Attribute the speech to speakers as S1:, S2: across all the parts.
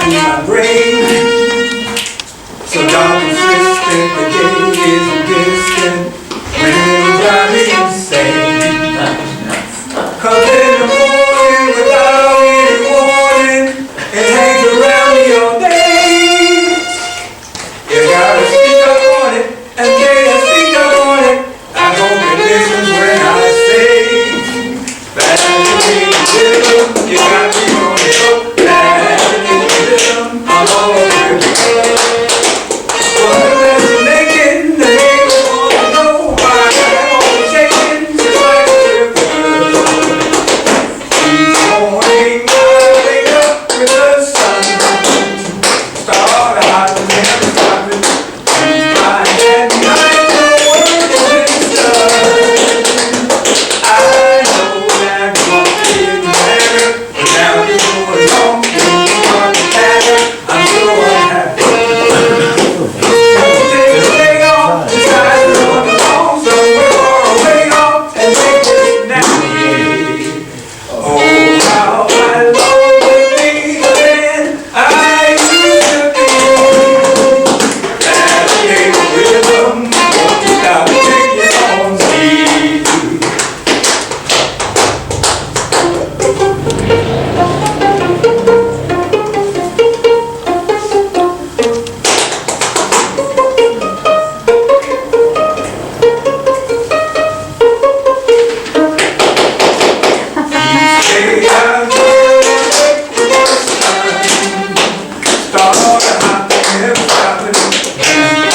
S1: in my brain. So dark and twisted, the gate isn't distant. When it'll drive me insane. 'Cause in the morning, without any warning, it hangs around me all day. You gotta speak up on it, and yeah, speak up on it. I hope it listens when I say that you got me on the hook. That I'm all over you. What a mess you're making, the neighbors want to know why I'm always shaking just like a river. Each morning I wake up with the sun. Start out and never stopping. By at night the work has been done. I know that one didn't matter, but now you're going home and you want to matter. I'm so unhappy. Take the day off, decide to run along somewhere far away off and make this nappy. Oh, how I long to be the man I used to be. That ain't rhythm, won't you stop taking on me. Say I'm start hopping, never stopping.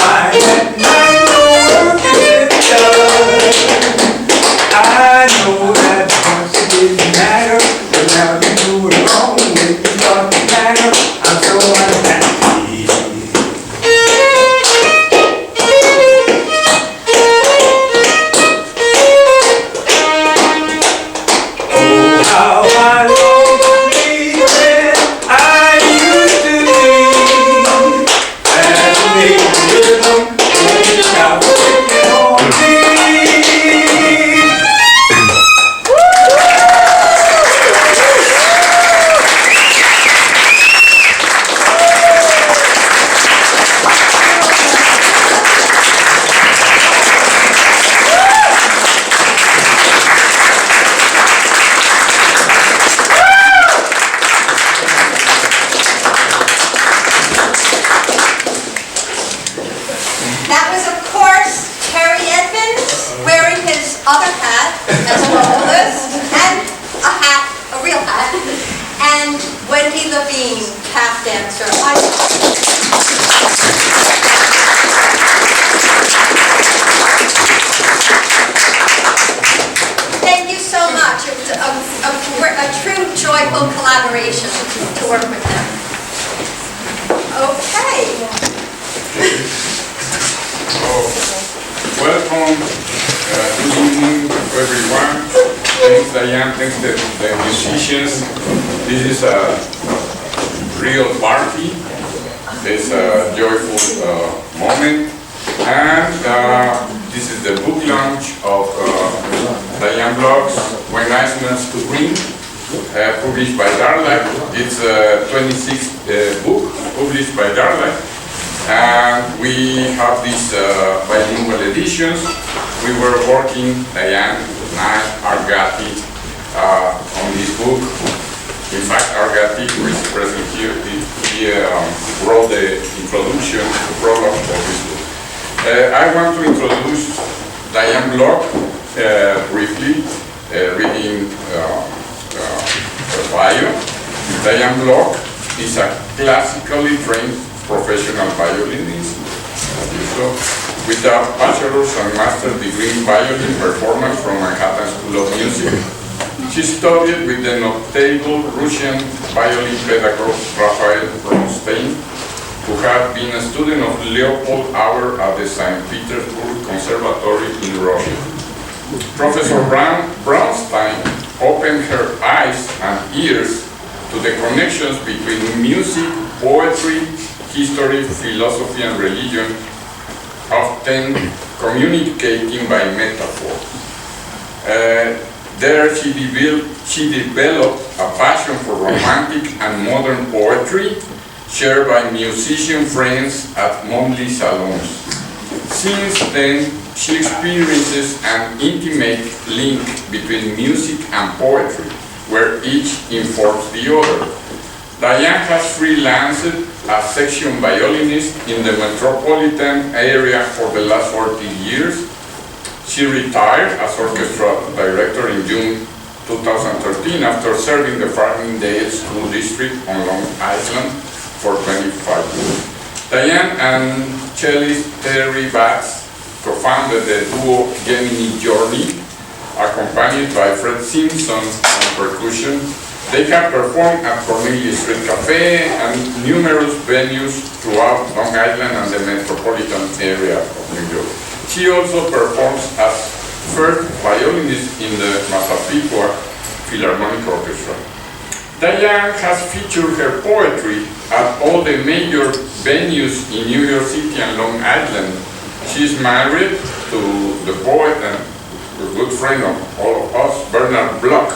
S1: By at night the work is done. I know that once it didn't matter, but now you do it wrong when you start to matter. I'm so unhappy. Oh, how I long to be the man I used to be. That made rhythm, won't you stop taking on me.
S2: That was, of course, Terry Edmonds wearing his other hat as vocalist, and a hat, a real hat, and Wendy Levine, tap dancer. Thank you so much. It was a true joyful collaboration to work with them. Okay.
S3: Welcome, good evening to everyone. Thanks Diane, thanks the musicians. This is a real party. It's a joyful moment. And this is the book launch of Diane Block's When Iceland's to Green, published by Darklight. It's a 26th book published by Darklight. And we have these bilingual editions. We were working, Diane, I, Argati, on this book. In fact, Argati, who is present here, he wrote the introduction, the prologue of this book. I want to introduce Diane Block briefly, reading her bio. Diane Block is a classically trained professional violinist, with a bachelor's and master's degree in violin performance from Manhattan School of Music. She studied with the notable Russian violin pedagogue Raphael Bronstein, who had been a student of Leopold Auer at the St. Petersburg Conservatory in Russia. Professor Bronstein opened her eyes and ears to the connections between music, poetry, history, philosophy, and religion, often communicating by metaphor. There she developed a passion for romantic and modern poetry. shared by musician friends at monthly salons. Since then, she experiences an intimate link between music and poetry, where each informs the other. Diane has freelanced as section violinist in the metropolitan area for the last 40 years. She retired as orchestra director in June 2013 after serving the Farmingdale School District on Long Island for 25 years. Diane and cellist Terry Batts co-founded the duo Gemini Journey, accompanied by Fred Simpson on percussion. They have performed at Cornelius Street Cafe and numerous venues throughout Long Island and the metropolitan area of New York. She also performs as first violinist in the Massapequa Philharmonic Orchestra. Diane has featured her poetry at all the major venues in New York City and Long Island. She is married to the poet and a good friend of all of us, Bernard Block,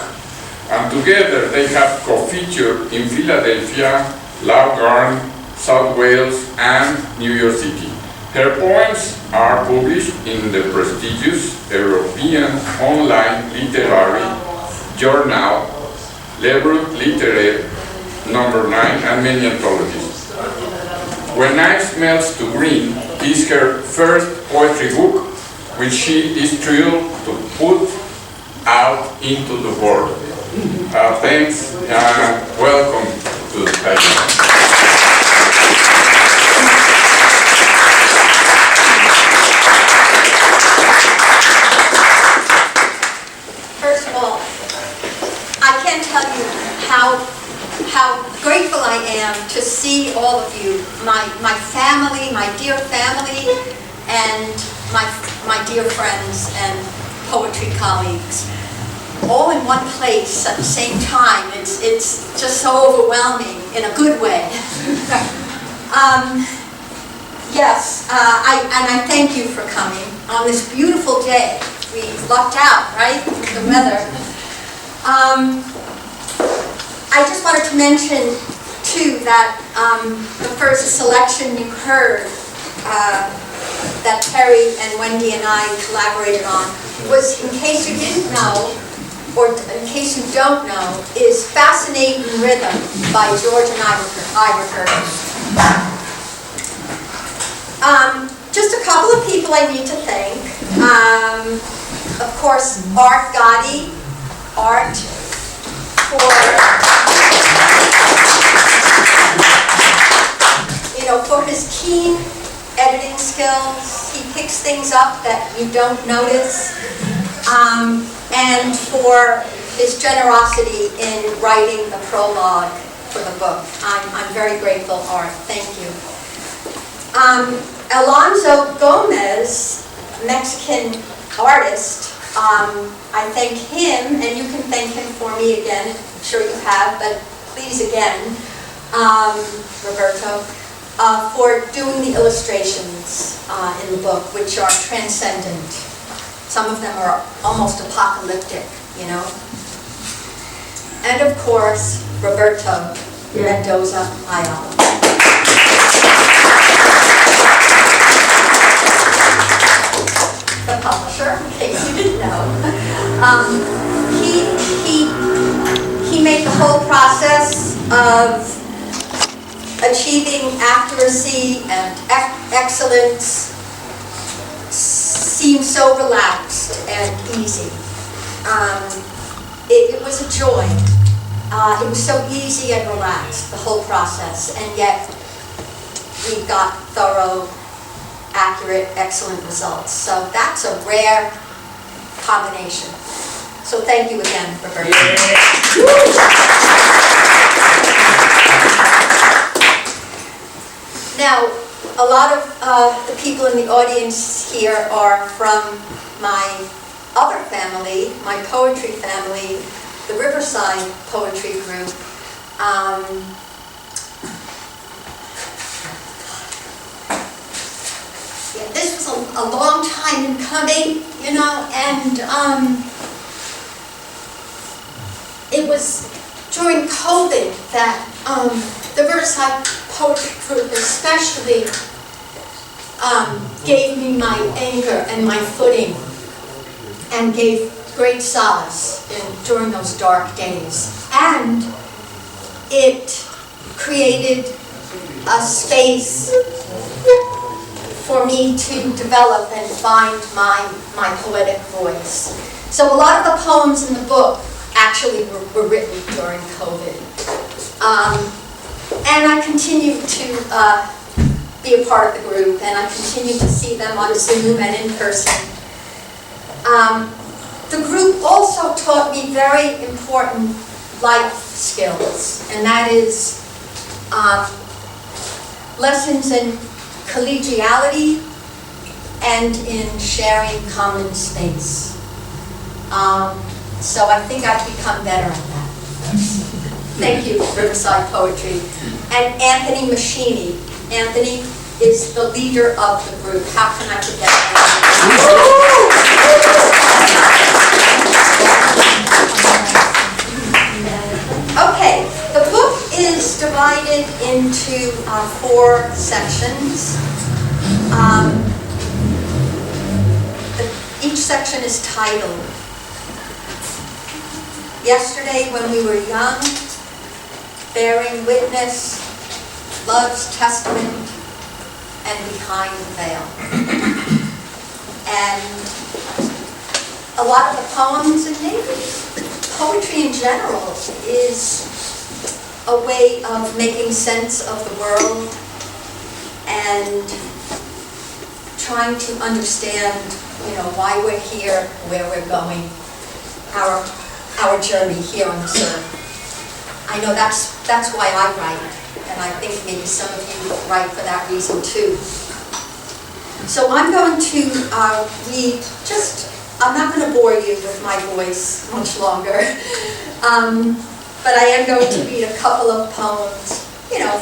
S3: and together they have co-featured in Philadelphia, Laugharne, South Wales, and New York City. Her poems are published in the prestigious European online literary journal L'Œuvre littéraire #9 and many anthologies. When Night Smells to Green is her first poetry book, which she is thrilled to put out into the world. Thanks and welcome to the Diane.
S2: First of all, I can't tell you how grateful I am to see all of you, my family, my dear family, and my dear friends and poetry colleagues, all in one place at the same time. It's just so overwhelming in a good way. Yes, I thank you for coming on this beautiful day. We lucked out, right, with the weather. I just wanted to mention, too, that the first selection you heard that Terry and Wendy and I collaborated on was, in case you didn't know, or in case you don't know, is Fascinating Rhythm by George and Iverker. Just a couple of people I need to thank. Of course, Art Gotti. Art for his keen editing skills. He picks things up that you don't notice. And for his generosity in writing the prologue for the book. I'm very grateful, Art. Thank you. Alonso Gomez, Mexican artist, I thank him, and you can thank him for me again. I'm sure you have, but please again, Roberto, for doing the illustrations in the book, which are transcendent. Some of them are almost apocalyptic, you know. And of course, Roberto, Mendoza, Ayala. The publisher, in case you didn't know. He made the whole process of achieving accuracy and excellence seem so relaxed and easy. It was a joy. It was so easy and relaxed, the whole process, and yet we got thorough, accurate, excellent results. So that's a rare combination. So thank you again, Roberto. Now, a lot of the people in the audience here are from my other family, my poetry family, the Riverside Poetry Group. Yeah, this was a long time in coming, you know, and it was during COVID that the Riverside Poetry Group especially gave me my anchor and my footing and gave great solace during those dark days. And it created a space for me to develop and find my poetic voice. So a lot of the poems in the book actually were written during COVID. And I continue to be a part of the group, and I continue to see them on Zoom and in person. The group also taught me very important life skills, and that is lessons in collegiality and in sharing common space. So I think I've become better at that. Thank you, Riverside Poetry. And Anthony Machini. Anthony is the leader of the group. How can I forget Okay, the book is divided into 4 sections. Each section is titled Yesterday When We Were Young, Bearing Witness, Love's Testament, and Behind the Veil. And a lot of the poems, and maybe poetry in general, is a way of making sense of the world and trying to understand, why we're here, where we're going, our journey here on this earth. I know that's why I write, and I think maybe some of you write for that reason too. So I'm going to read I'm not going to bore you with my voice much longer, but I am going to read a couple of poems,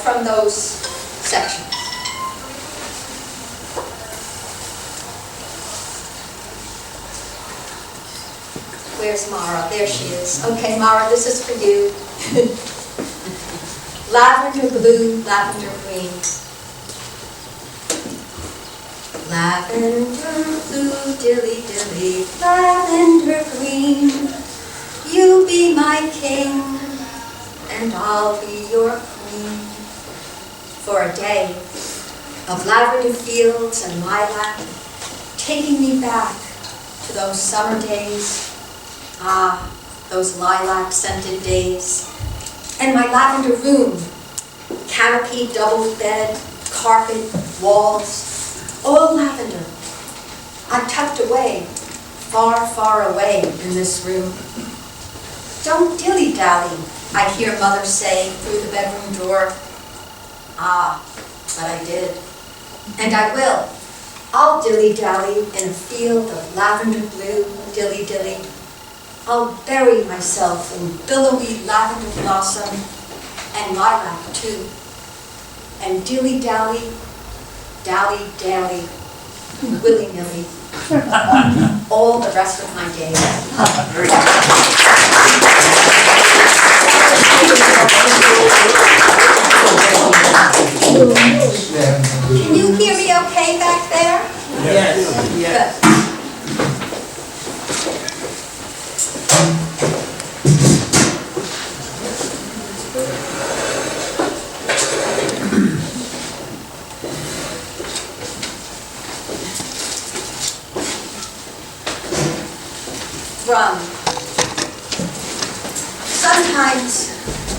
S2: from those sections. Where's Mara? There she is. Okay, Mara, this is for you. Lavender blue, lavender green. Lavender blue, dilly dilly, lavender green. You be my king, and I'll be your queen. For a day of lavender fields and lilac, taking me back to those summer days. Ah, those lilac-scented days. And my lavender room, canopy, double bed, carpet, walls, all lavender. I'm tucked away, far, far away in this room. Don't dilly-dally, I hear Mother say through the bedroom door. Ah, but I did. And I will. I'll dilly-dally in a field of lavender blue, dilly-dilly. I'll bury myself in billowy lavender blossom and lilac too. And dilly-dally, dally-dally, willy-nilly, all the rest of my days. Can you hear me okay back there?
S4: Yes. Yes.
S2: Good. Sometimes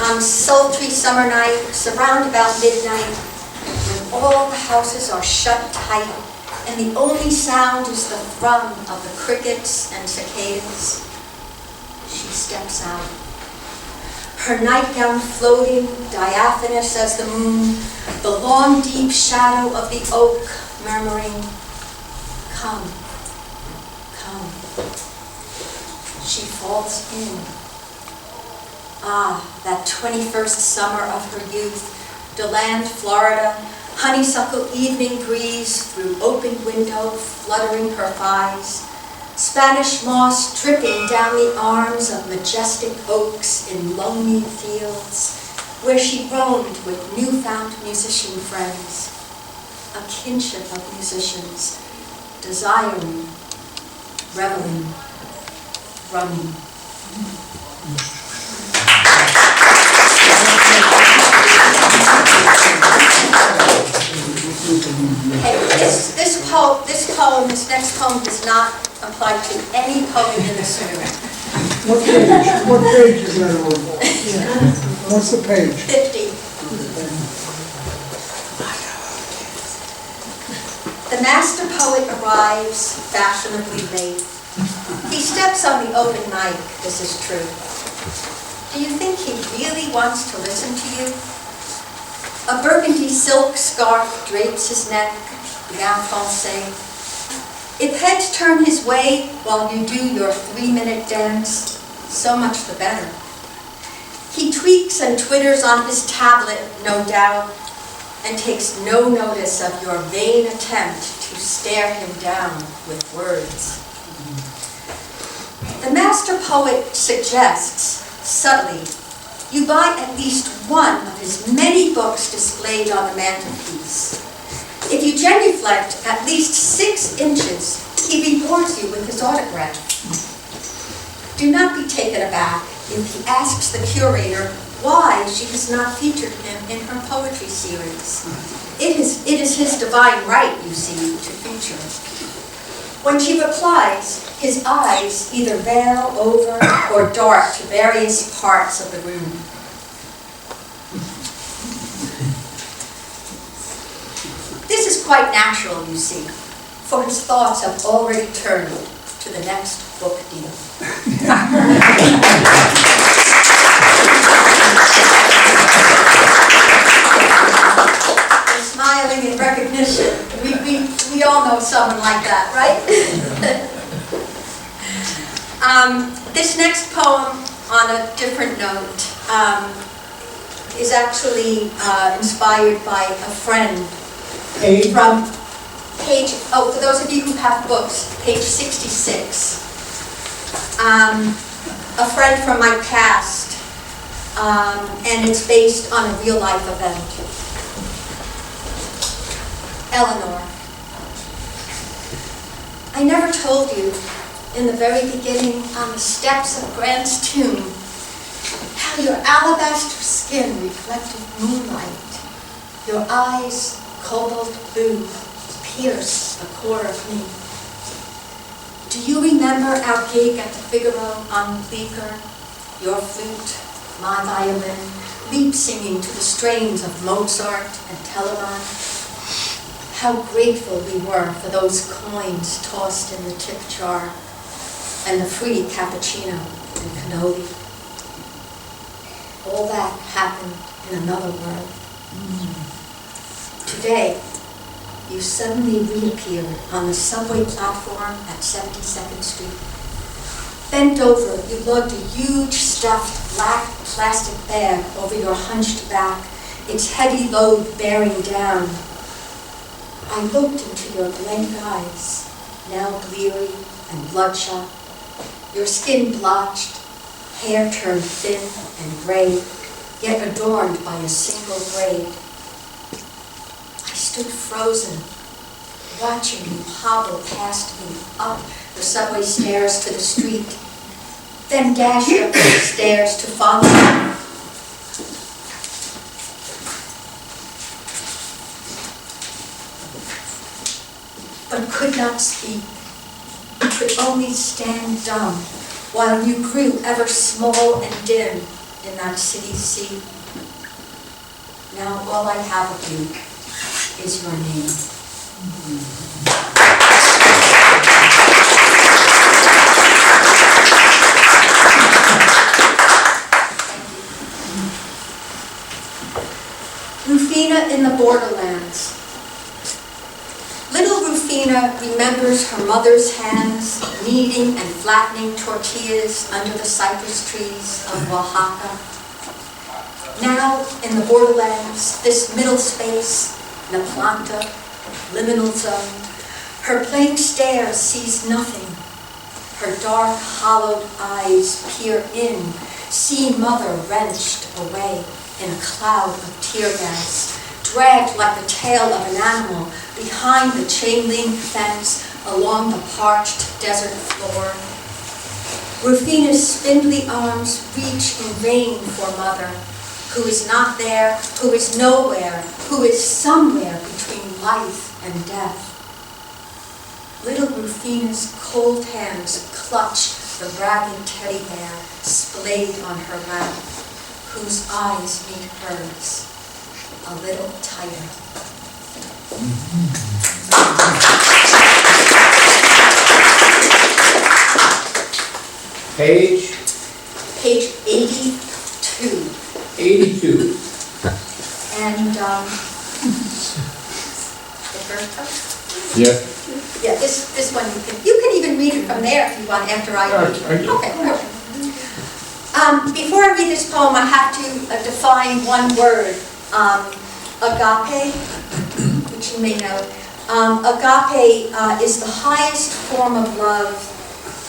S2: on sultry summer nights, around about midnight, when all the houses are shut tight, and the only sound is the thrum of the crickets and cicadas, she steps out. Her nightgown floating, diaphanous as the moon, the long deep shadow of the oak murmuring, come, come. She falls in. Ah, that 21st summer of her youth, DeLand, Florida, honeysuckle evening breeze through open window fluttering her thighs, Spanish moss dripping down the arms of majestic oaks in lonely fields, where she roamed with newfound musician friends, a kinship of musicians, desiring, reveling, running. Okay, this next poem does not apply to any poem in this room.
S5: What page is that on? What's the page?
S2: 50. The master poet arrives fashionably late. He steps on the open mic, this is true. Do you think he really wants to listen to you? A burgundy silk scarf drapes his neck, bien français. If heads turn his way while you do your 3-minute dance, so much the better. He tweaks and twitters on his tablet, no doubt, and takes no notice of your vain attempt to stare him down with words. The master poet suggests, subtly, you buy at least one of his many books displayed on the mantelpiece. If you genuflect at least 6 inches, he rewards you with his autograph. Do not be taken aback if he asks the curator why she has not featured him in her poetry series. It is his divine right, you see, to feature. When she replies, his eyes either veil over or dart to various parts of the room. This is quite natural, you see, for his thoughts have already turned to the next book deal. You're smiling in recognition. We all know someone like that, right? This next poem, on a different note, is actually inspired by a friend from page, for those of you who have books, page 66. A friend from my past, and it's based on a real life event. Eleanor. I never told you in the very beginning on the steps of Grant's tomb how your alabaster skin reflected moonlight, your eyes, cobalt blue, pierced the core of me. Do you remember our gig at the Figaro on Bleecker? Your flute, my violin, leap singing to the strains of Mozart and Telemann. How grateful we were for those coins tossed in the tip jar and the free cappuccino and cannoli. All that happened in another world. Today, you suddenly reappeared on the subway platform at 72nd Street. Bent over, you lugged a huge stuffed black plastic bag over your hunched back, its heavy load bearing down. I looked into your blank eyes, now bleary and bloodshot, your skin blotched, hair turned thin and gray, yet adorned by a single braid. I stood frozen, watching you hobble past me up the subway stairs to the street, then dash up the stairs to follow me. But could not speak, could only stand dumb, while you grew ever small and dim in that city sea. Now all I have of you is your name. Rufina in the Borderlands. Little Rufina remembers her mother's hands kneading and flattening tortillas under the cypress trees of Oaxaca. Now, in the Borderlands, this middle space, La Planta, liminal zone, her blank stare sees nothing, her dark, hollowed eyes peer in, see mother wrenched away in a cloud of tear gas, dragged like the tail of an animal behind the chain-link fence along the parched desert floor. Rufina's spindly arms reach in vain for mother, who is not there, who is nowhere, who is somewhere between life and death. Little Rufina's cold hands clutch the ragged teddy bear splayed on her lap, whose eyes meet hers a little tighter.
S5: Page
S2: Page 82.
S5: 82.
S2: And, Roberto?
S3: Yes.
S2: Yeah, this one, you can even read it from there if you want after I read it.
S3: Okay.
S2: Okay. Before I read this poem, I have to define one word, agape, which you may know. Agape is the highest form of love,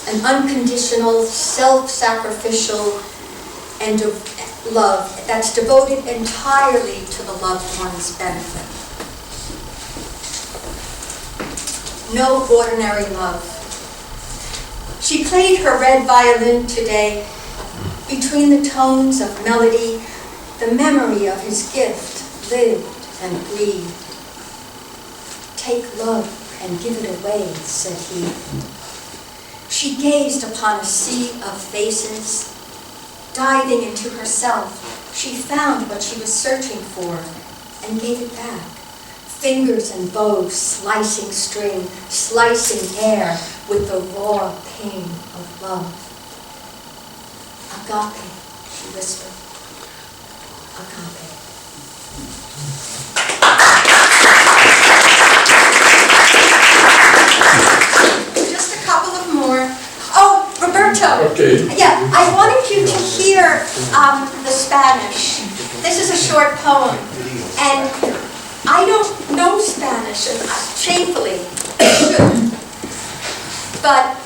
S2: an unconditional, self-sacrificial and love that's devoted entirely to the loved one's benefit. No ordinary love. She played her red violin today. Between the tones of melody, the memory of his gift lived and breathed. Take love and give it away, said he. She gazed upon a sea of faces. Diving into herself, she found what she was searching for and gave it back. Fingers and bows, slicing string, slicing air with the raw pain of love. Agape, she whispered. Agape. Just a couple of more. Oh, Roberto.
S3: Okay.
S2: Yeah, I wanted you to hear the Spanish. This is a short poem, and I don't know Spanish, and shamefully, I should. But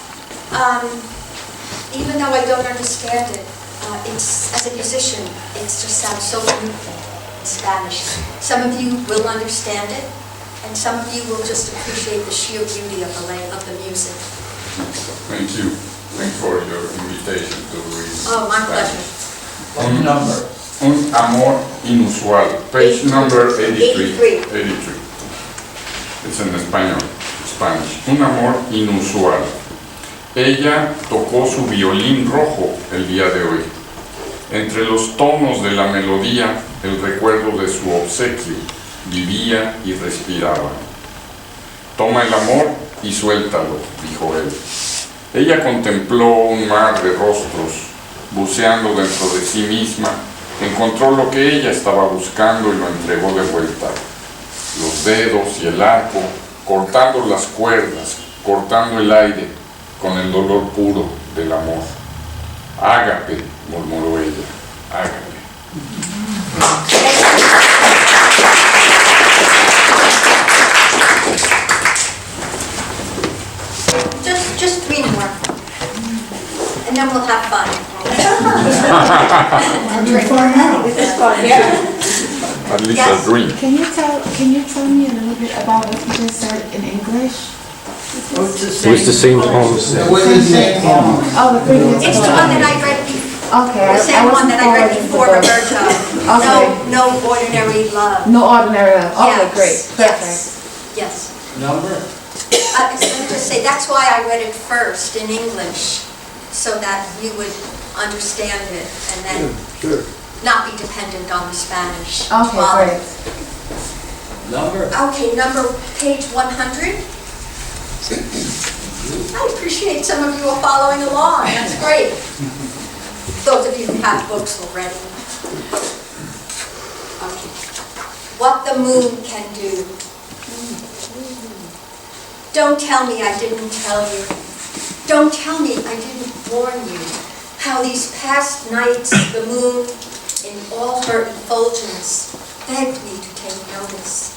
S2: even though I don't understand it, it's, as a musician, it just sounds so beautiful in Spanish. Some of you will understand it, and some of you will just appreciate the sheer beauty of the music.
S3: Thank you. Thanks for your invitation to read.
S2: Oh, my pleasure.
S3: Un number. Un amor inusual. Page number 83. 83. Es en español. Spanish. Un amor inusual. Ella tocó su violín rojo el día de hoy. Entre los tonos de la melodía, el recuerdo de su obsequio vivía y respiraba. Toma el amor y suéltalo, dijo él. Ella contempló un mar de rostros, buceando dentro de sí misma, encontró lo que ella estaba buscando y lo entregó de vuelta. Los dedos y el arco, cortando las cuerdas, cortando el aire, con el dolor puro del amor. Ágape, murmuró ella, ágape.
S2: Just three more, and then we'll have fun. And drink.
S4: It's fun, yeah.
S3: At least
S2: Yes.
S3: a drink.
S6: Can you tell me a little bit about what you just said in English?
S7: It was the same poem.
S5: It was the same poem.
S6: Oh, the previous
S2: It's the one that I read before,
S6: Okay,
S2: the same one that I read before,
S6: Roberto.
S2: No
S6: Okay.
S2: ordinary love.
S6: No ordinary love. Okay,
S2: Yes,
S6: great. Perfect.
S2: Yes.
S5: Number?
S2: Let me just say, that's why I read it first in English, so that you would understand it and then
S5: Sure.
S2: not be dependent on the Spanish.
S6: Okay,
S2: while-
S6: great.
S5: Number?
S2: Okay, page 100. I appreciate some of you are following along, that's great. Those of you who have books already. Okay. What the moon can do. Don't tell me I didn't tell you. Don't tell me I didn't warn you. How these past nights the moon, in all her effulgence, begged me to take notice.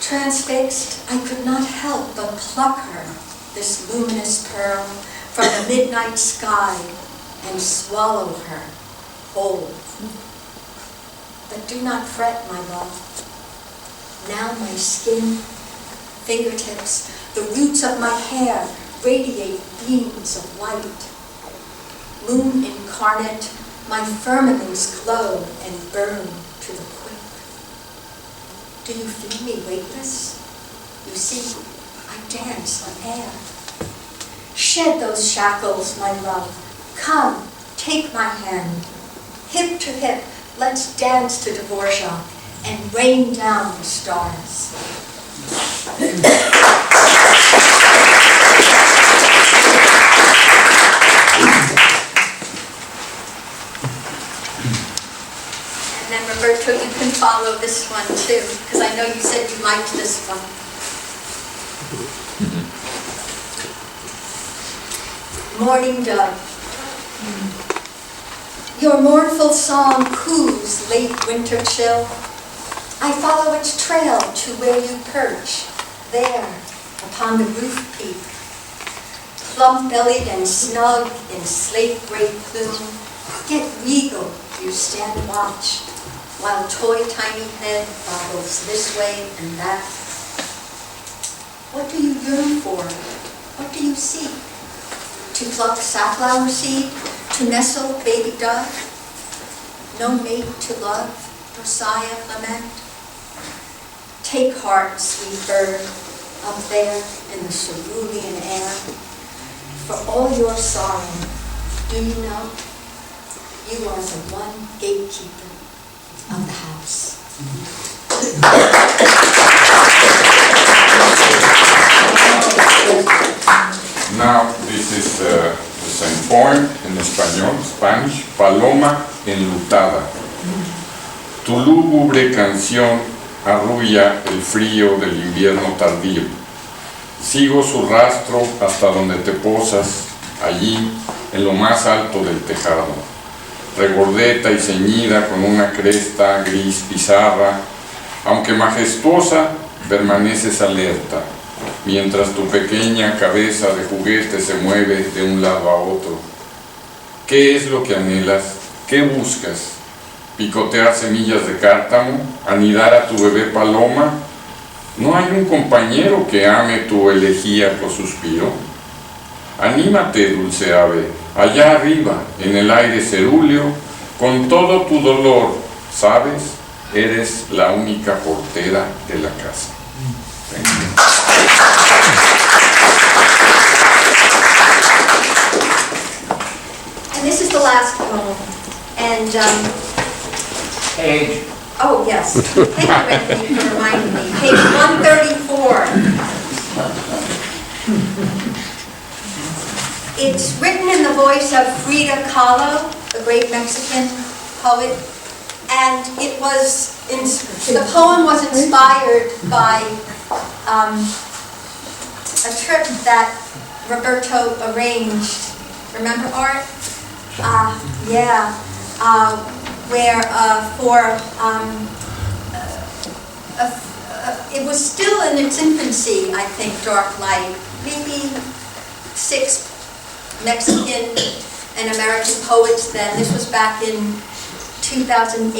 S2: Transfixed, I could not help but pluck her, this luminous pearl from the midnight sky and swallow her whole. But do not fret, my love. Now my skin, fingertips, the roots of my hair radiate beams of light. Moon incarnate, my firmaments glow and burn to the quick. Do you feel me weightless? You see, I dance on air. Shed those shackles, my love. Come, take my hand. Hip to hip, let's dance to Dvorak and rain down the stars. And then Roberto, you can follow this one too, because I know you said you liked this one. Morning dove. Your mournful song coos late winter chill. I follow its trail to where you perch, there upon the roof peak. Plump-bellied and snug in slate-gray plume, get regal you stand watch, while toy tiny head boggles this way and that. What do you yearn for? What do you seek? To pluck safflower seed? To nestle baby dove? No mate to love, nor sigh of lament? Take heart, sweet bird, up there in the cerulean air. For all your sorrow, do you know? You are the one gatekeeper of the house.
S3: Now, this is the same poem in español, Spanish, Paloma enlutada. Tu lúgubre canción arrulla el frío del invierno tardío. Sigo su rastro hasta donde te posas, allí, en lo más alto del tejado. Regordeta y ceñida con una cresta gris pizarra, aunque majestuosa, permaneces alerta, mientras tu pequeña cabeza de juguete se mueve de un lado a otro. ¿Qué es lo que anhelas? ¿Qué buscas? ¿Picotear semillas de cártamo? ¿Anidar a tu bebé paloma? ¿No hay un compañero que ame tu elegíaco suspiro? Anímate, dulce ave, allá arriba, en el aire cerúleo, con todo tu dolor, ¿sabes? Eres la única portera de la casa. Thank you.
S2: And this is the last poem. And,
S1: Page.
S2: oh yes, thank you, Wendy, for reminding me. Page 134. It's written in the voice of Frida Kahlo, the great Mexican poet, and it was, the poem was inspired by a trip that Roberto arranged. Remember, Art? Yeah, where it was still in its infancy, I think, Darklight, maybe 6 Mexican and American poets then. This was back in 2018,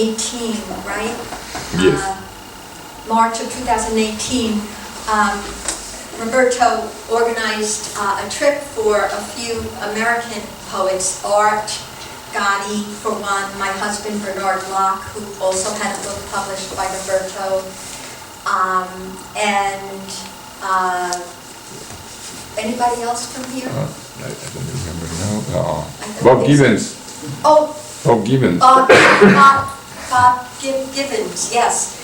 S2: right?
S3: Yes.
S2: March of 2018. Roberto organized a trip for a few American poets, Art, Gotti, for one, my husband Bernard Block, who also had a book published by Roberto, and anybody else from here?
S3: I don't remember now. Bob Gibbons.
S2: Oh,
S3: Bob Gibbons.
S2: Bob Gibbons, yes.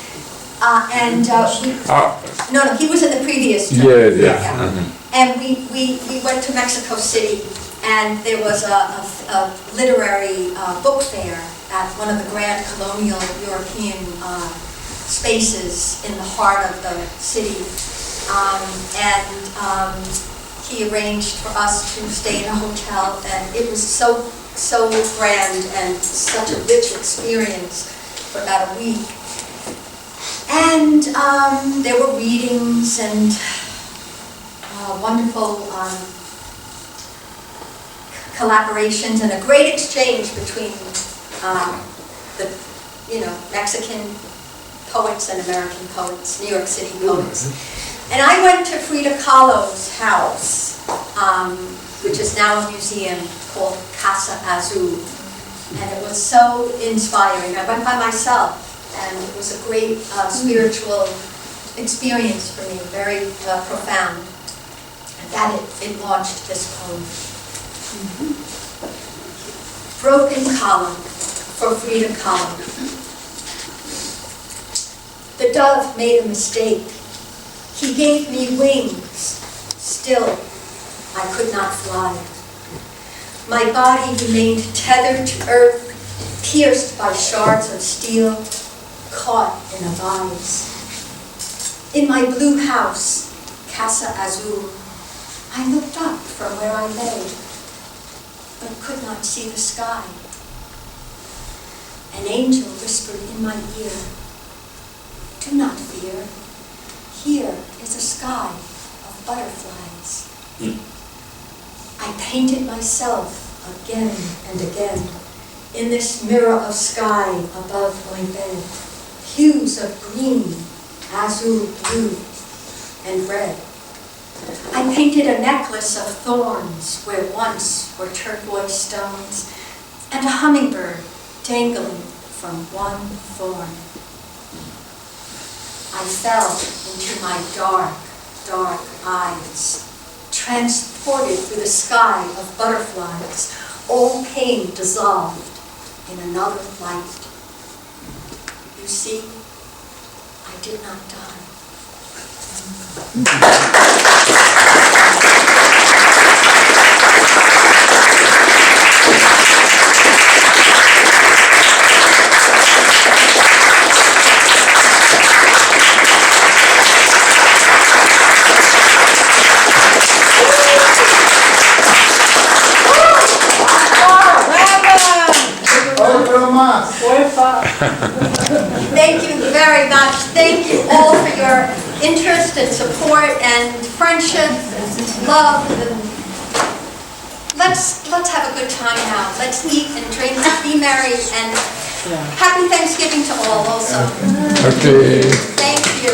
S2: No, he was in the previous trip.
S3: Yeah.
S2: And we went to Mexico City, and there was a literary book fair at one of the grand colonial European spaces in the heart of the city. He arranged for us to stay in a hotel, and it was so grand and such a rich experience for about a week. And there were readings and wonderful collaborations and a great exchange between the Mexican poets and American poets, New York City poets. And I went to Frida Kahlo's house, which is now a museum called Casa Azul. And it was so inspiring. I went by myself, and it was a great spiritual experience for me, very profound. And that it launched this poem. Broken Column for Frida Kahlo. The dove made a mistake. He gave me wings. Still, I could not fly. My body remained tethered to earth, pierced by shards of steel, caught in a vise. In my blue house, Casa Azul, I looked up from where I lay, but could not see the sky. An angel whispered in my ear, "Do not fear. Here is a sky of butterflies." I painted myself again and again in this mirror of sky above my bed, hues of green, azure blue, and red. I painted a necklace of thorns where once were turquoise stones, and a hummingbird dangling from one thorn. I fell into my dark, dark eyes, transported through the sky of butterflies, all pain dissolved in another light. You see, I did not die. Thank you very much. Thank you all for your interest and support and friendship and love. And let's have a good time now. Let's eat and drink and be merry, and happy Thanksgiving to all also.
S7: Okay.
S2: Thank you.